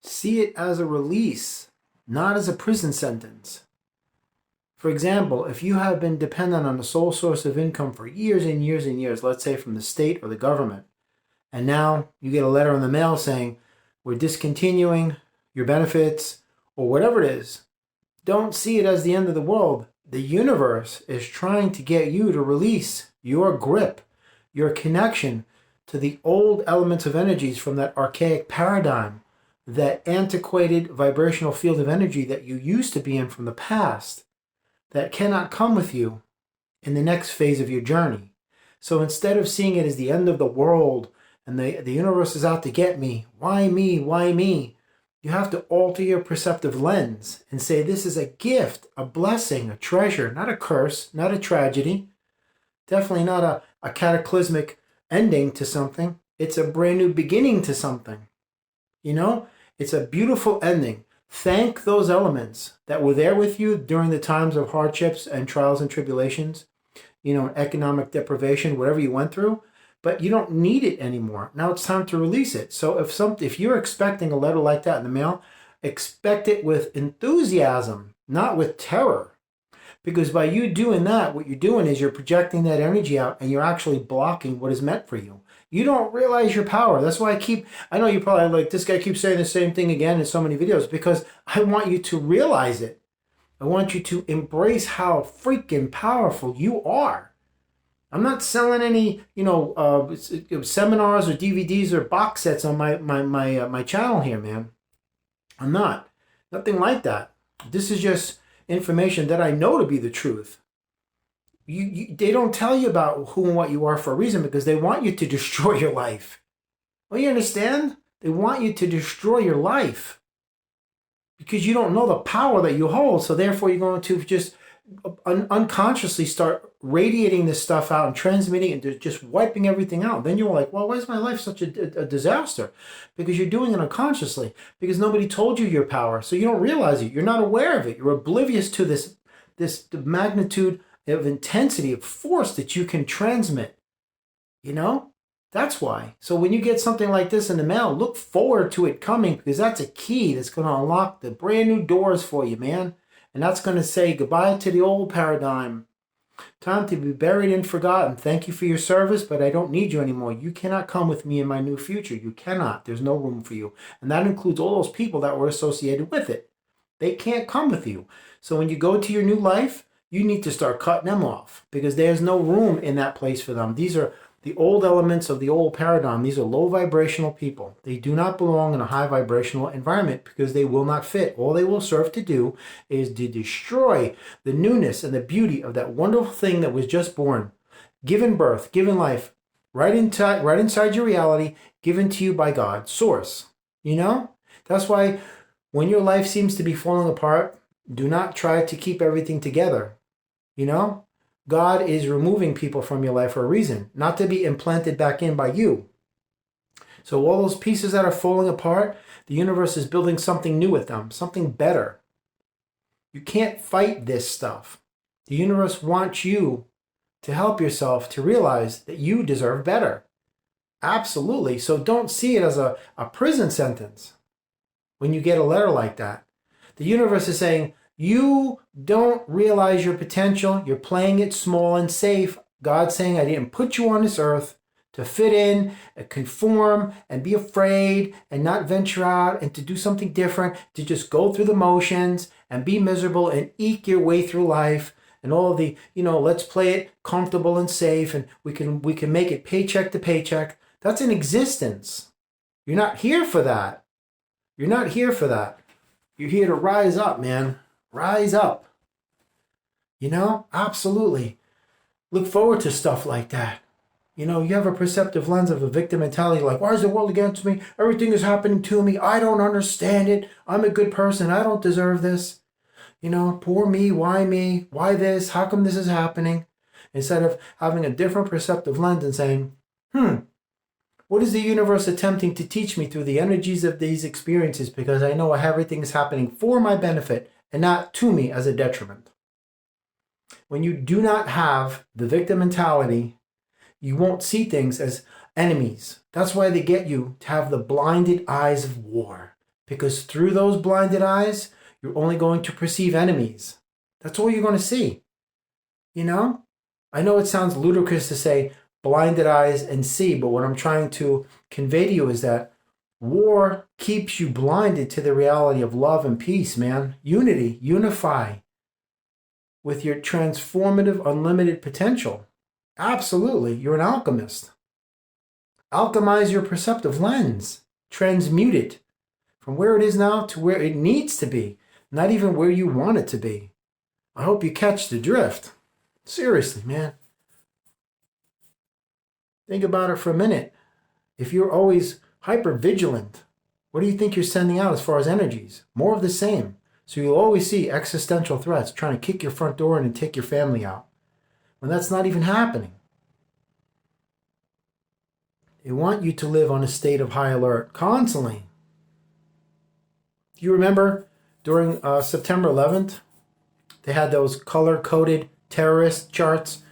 See it as a release, not as a prison sentence. For example, if you have been dependent on a sole source of income for years and years and years, let's say from the state or the government, and now you get a letter in the mail saying, we're discontinuing your benefits or whatever it is, don't see it as the end of the world. The universe is trying to get you to release your grip, your connection to the old elements of energies from that archaic paradigm, that antiquated vibrational field of energy that you used to be in from the past, that cannot come with you in the next phase of your journey. So instead of seeing it as the end of the world and the universe is out to get me, why me, why me? You have to alter your perceptive lens and say this is a gift, a blessing, a treasure, not a curse, not a tragedy, definitely not a cataclysmic ending to something. It's a brand new beginning to something. You know, it's a beautiful ending. Thank those elements that were there with you during the times of hardships and trials and tribulations, economic deprivation, whatever you went through, but you don't need it anymore. Now it's time to release it. So if you're expecting a letter like that in the mail, expect it with enthusiasm, not with terror. Because by you doing that, what you're doing is you're projecting that energy out and you're actually blocking what is meant for you. You don't realize your power. That's why I know you're probably like, this guy keeps saying the same thing again in so many videos, because I want you to realize it. I want you to embrace how freaking powerful you are. I'm not selling any, seminars or DVDs or box sets on my channel here, man. I'm not. Nothing like that. This is just information that I know to be the truth. They don't tell you about who and what you are for a reason, because they want you to destroy your life. Well, you understand? They want you to destroy your life because you don't know the power that you hold. So therefore, you're going to just unconsciously start radiating this stuff out and transmitting it and just wiping everything out. Then you're like, well, why is my life such a disaster? Because you're doing it unconsciously, because nobody told you your power. So you don't realize it. You're not aware of it. You're oblivious to this the magnitude of intensity, of force that you can transmit. That's why. So when you get something like this in the mail, look forward to it coming, because that's a key that's going to unlock the brand new doors for you, man. And that's going to say goodbye to the old paradigm. Time to be buried and forgotten. Thank you for your service, but I don't need you anymore. You cannot come with me in my new future. You cannot. There's no room for you. And that includes all those people that were associated with it. They can't come with you. So when you go to your new life, you need to start cutting them off, because there's no room in that place for them. These are the old elements of the old paradigm. These are low vibrational people. They do not belong in a high vibrational environment because they will not fit. All they will serve to do is to destroy the newness and the beauty of that wonderful thing that was just born, given birth, given life, right inside your reality, given to you by God, source. That's why when your life seems to be falling apart, do not try to keep everything together. God is removing people from your life for a reason, not to be implanted back in by you. So all those pieces that are falling apart, the universe is building something new with them, something better. You can't fight this stuff. The universe wants you to help yourself to realize that you deserve better. Absolutely. So don't see it as a prison sentence when you get a letter like that. The universe is saying, you don't realize your potential. You're playing it small and safe. God's saying, I didn't put you on this earth to fit in and conform and be afraid and not venture out and to do something different, to just go through the motions and be miserable and eke your way through life and all of the, let's play it comfortable and safe and we can make it paycheck to paycheck. That's an existence. You're not here for that. You're not here for that. You're here to rise up, man. Rise up. Absolutely. Look forward to stuff like that. You have a perceptive lens of a victim mentality, like, why is the world against me? Everything is happening to me. I don't understand it. I'm a good person. I don't deserve this. Poor me. Why me? Why this? How come this is happening? Instead of having a different perceptive lens and saying, what is the universe attempting to teach me through the energies of these experiences? Because I know everything is happening for my benefit and not to me as a detriment. When you do not have the victim mentality, you won't see things as enemies. That's why they get you to have the blinded eyes of war. Because through those blinded eyes, you're only going to perceive enemies. That's all you're going to see. You know? I know it sounds ludicrous to say blinded eyes and see, but what I'm trying to convey to you is that war keeps you blinded to the reality of love and peace, man. Unity, unify with your transformative, unlimited potential. Absolutely. You're an alchemist. Alchemize your perceptive lens. Transmute it from where it is now to where it needs to be, not even where you want it to be. I hope you catch the drift. Seriously, man. Think about it for a minute. If you're always hyper vigilant, what do you think you're sending out as far as energies? More of the same. So you'll always see existential threats trying to kick your front door in and take your family out, when that's not even happening. They want you to live on a state of high alert constantly. You remember during September 11th, they had those color-coded terrorist charts,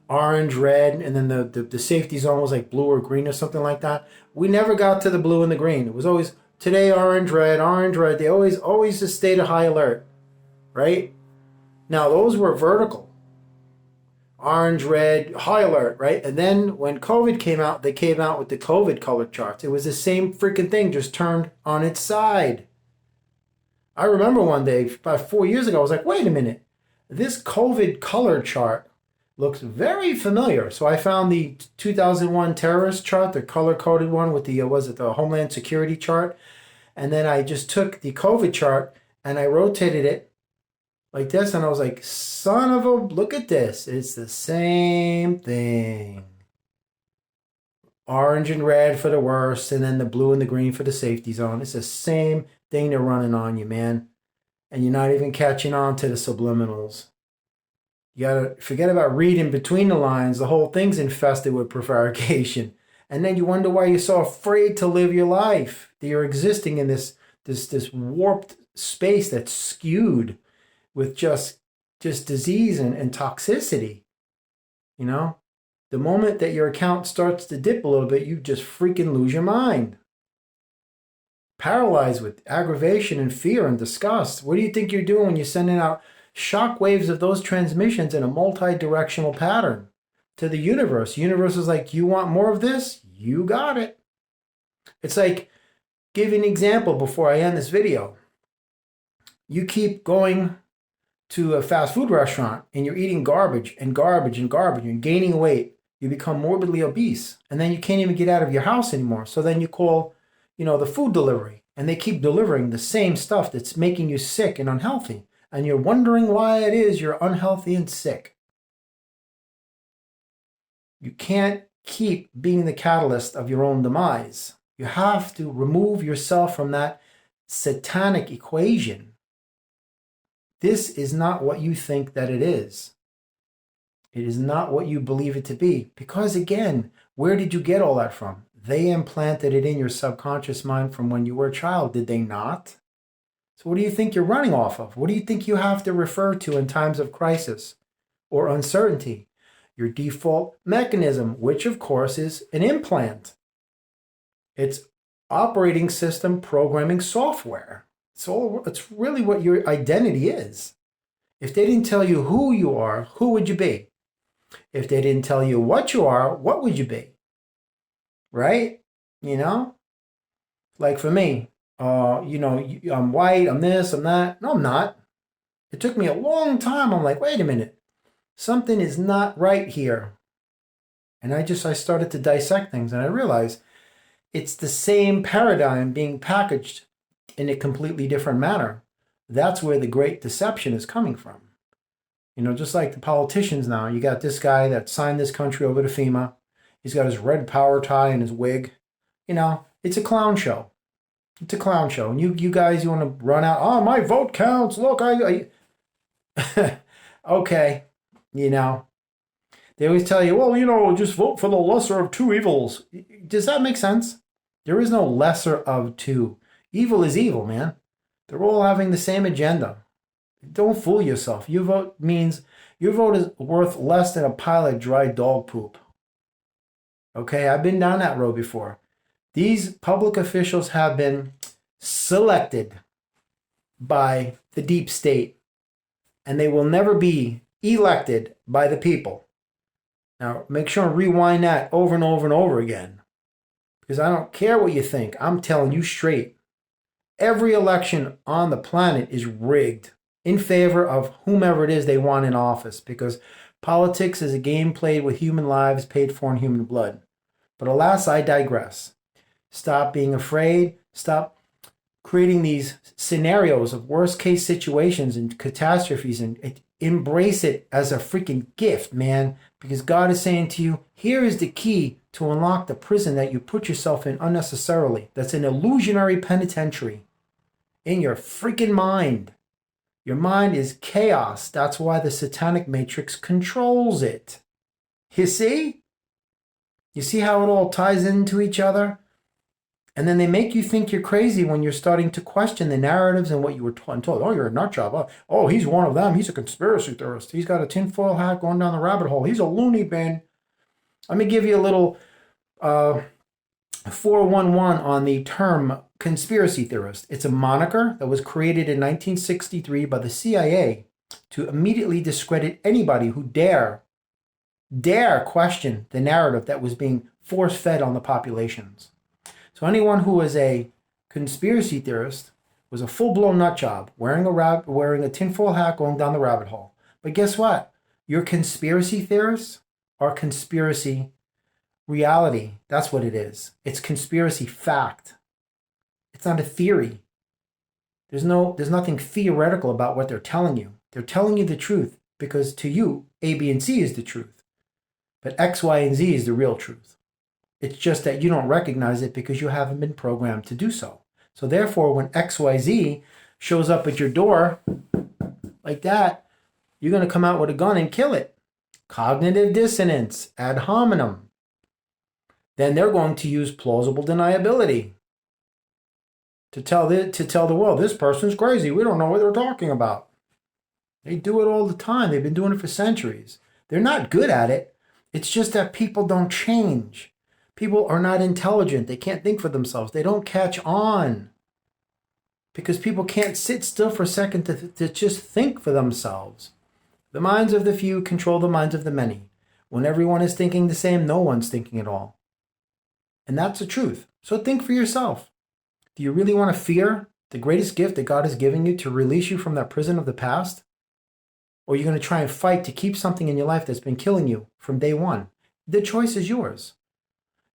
orange, red, and then the safety zone was like blue or green or something like that. We never got to the blue and the green. It was always today orange, red, orange, red. They always just stayed at high alert, right? Now those were vertical. Orange, red, high alert, right? And then when COVID came out, they came out with the COVID color charts. It was the same freaking thing, just turned on its side. I remember one day, about 4 years ago, I was like, wait a minute. This COVID color chart looks very familiar. So I found the 2001 terrorist chart, the color-coded one with the, the Homeland Security chart. And then I just took the COVID chart and I rotated it like this. And I was like, son of a, look at this. It's the same thing. Orange and red for the worst, and then the blue and the green for the safety zone. It's the same thing they're running on you, man. And you're not even catching on to the subliminals. You gotta forget about reading between the lines. The whole thing's infested with prevarication. And then you wonder why you're so afraid to live your life. That you're existing in this warped space that's skewed with just disease and toxicity. You know? The moment that your account starts to dip a little bit, you just freaking lose your mind. Paralyzed with aggravation and fear and disgust. What do you think you're doing when you're sending out shock waves of those transmissions in a multi-directional pattern to the universe? The universe is like, you want more of this? You got it. It's like, give you an example before I end this video. You keep going to a fast food restaurant and you're eating garbage and garbage and garbage and gaining weight. You become morbidly obese, and then you can't even get out of your house anymore. So then you call, the food delivery, and they keep delivering the same stuff that's making you sick and unhealthy. And you're wondering why it is you're unhealthy and sick. You can't keep being the catalyst of your own demise. You have to remove yourself from that satanic equation. This is not what you think that it is. It is not what you believe it to be. Because again, where did you get all that from? They implanted it in your subconscious mind from when you were a child, did they not? So what do you think you're running off of? What do you think you have to refer to in times of crisis or uncertainty? Your default mechanism, which of course is an implant. It's operating system programming software. It's really what your identity is. If they didn't tell you who you are, who would you be? If they didn't tell you what you are, what would you be? Right? Like for me, I'm white, I'm this, I'm that. No, I'm not. It took me a long time. I'm like, wait a minute. Something is not right here. And I started to dissect things, and I realized it's the same paradigm being packaged in a completely different manner. That's where the great deception is coming from. Just like the politicians now, you got this guy that signed this country over to FEMA. He's got his red power tie and his wig. It's a clown show. It's a clown show. And you guys, you want to run out, oh, my vote counts. Look, I okay. They always tell you, well, just vote for the lesser of two evils. Does that make sense? There is no lesser of two. Evil is evil, man. They're all having the same agenda. Don't fool yourself. Your vote is worth less than a pile of dry dog poop. Okay, I've been down that road before. These public officials have been selected by the deep state, and they will never be elected by the people. Now, make sure and rewind that over and over and over again, because I don't care what you think. I'm telling you straight. Every election on the planet is rigged in favor of whomever it is they want in office, because politics is a game played with human lives paid for in human blood. But alas, I digress. Stop being afraid. Stop creating these scenarios of worst case situations and catastrophes, and embrace it as a freaking gift, man. Because God is saying to you, here is the key to unlock the prison that you put yourself in unnecessarily. That's an illusionary penitentiary in your freaking mind. Your mind is chaos. That's why the satanic matrix controls it. You see? You see how it all ties into each other? And then they make you think you're crazy when you're starting to question the narratives and what you were told. Oh, you're a nut job. Oh, he's one of them. He's a conspiracy theorist. He's got a tinfoil hat going down the rabbit hole. He's a loony bin. Let me give you a little 411 on the term conspiracy theorist. It's a moniker that was created in 1963 by the CIA to immediately discredit anybody who dare question the narrative that was being force-fed on the populations. So anyone who was a conspiracy theorist was a full-blown nut job, wearing a tinfoil hat going down the rabbit hole. But guess what? Your conspiracy theorists are conspiracy reality. That's what it is. It's conspiracy fact. It's not a theory. There's nothing theoretical about what they're telling you. They're telling you the truth because to you, A, B, and C is the truth. But X, Y, and Z is the real truth. It's just that you don't recognize it because you haven't been programmed to do so. So therefore, when XYZ shows up at your door like that, you're going to come out with a gun and kill it. Cognitive dissonance, ad hominem. Then they're going to use plausible deniability to tell the world, this person's crazy. We don't know what they're talking about. They do it all the time. They've been doing it for centuries. They're not good at it. It's just that people don't change. People are not intelligent. They can't think for themselves. They don't catch on. Because people can't sit still for a second to just think for themselves. The minds of the few control the minds of the many. When everyone is thinking the same, no one's thinking at all. And that's the truth. So think for yourself. Do you really want to fear the greatest gift that God is giving you to release you from that prison of the past? Or are you going to try and fight to keep something in your life that's been killing you from day one? The choice is yours.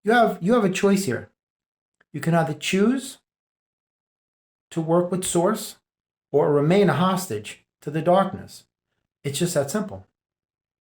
You have a choice here. You can either choose to work with Source or remain a hostage to the darkness. It's just that simple.